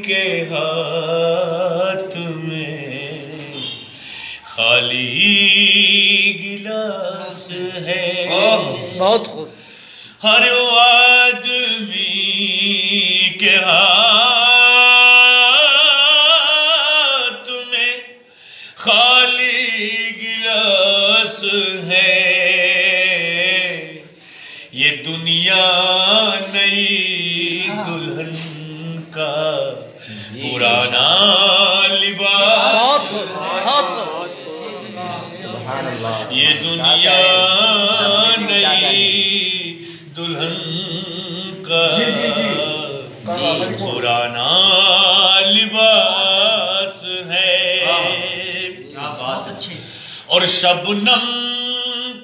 के हाथ में खाली गिलास है। बहुत खूब। हर आदमी के हाथ में खाली गिलास है। ये दुनिया नई दुल्हन का पुराना लिबास। बहुत खूब, बहुत खूब। ये दुनिया नई दुल्हन का पुराना लिबास है। और शबनम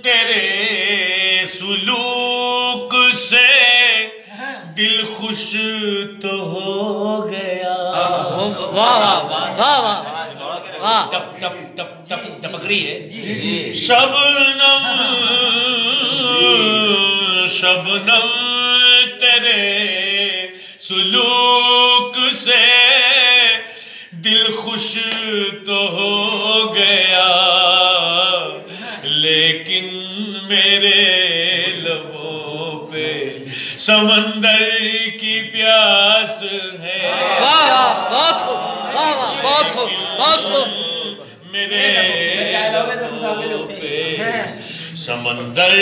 तेरे सुलूक से दिल खुश तो हो गया। वाह वाह वाह वाह वाह। टप टप टप टप टपक रही है। शबनम शबनम तेरे सुलूक से दिल खुश तो हो गया, लेकिन मेरे लबों पे समंदर की प्यास है। वाह वाह, बहुत खूब, वाह वाह, बहुत खूब, बहुत खूब। मेरे लबों पे समंदर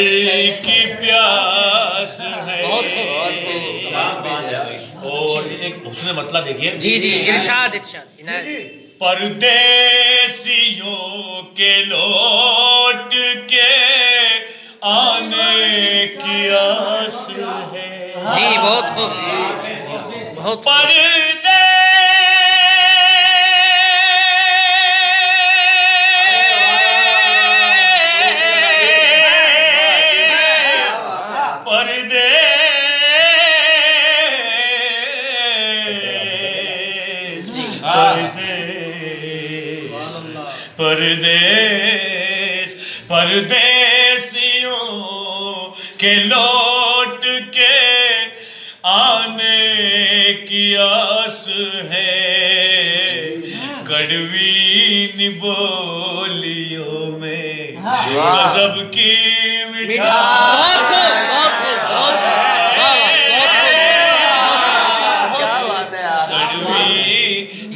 की प्यास है। बहुत खूब। और एक उसने मतलब देखिए। जी जी, इरशाद इरशाद। परदेसियों के लौट के आने की आस है। जी बहुत खूब, बहुत परदेस परदेसियों के लौट के आने की आस है। कड़वी निबोलियों में गजब की मिठास। कड़वी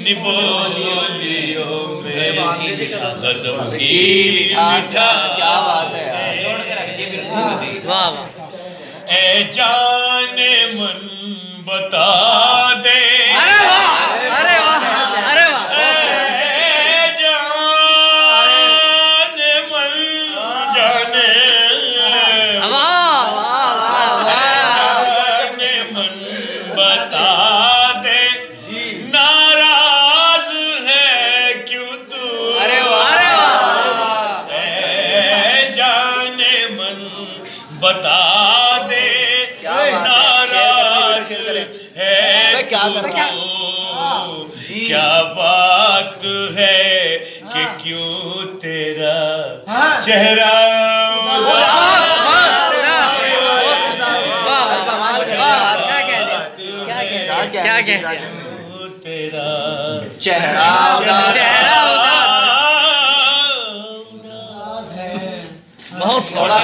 निबोलियों में गजब की मिठास। क्या बात है यार। वाह वाह। ए जाने मन बता दे। अरे वाह, अरे वाह, अरे वाह। ए जाने मन जाने वाह वाह वाह। जाने मन बता दे, नाराज है क्यों तू। अरे वाह, अरे वाह। ए जाने मन बता दे, नाराज है क्या करे क्या? क्या बात है कि क्यों तेरा चेहरा क्या कह दिया? तेरा चेहरा उदास। बहुत थोड़ा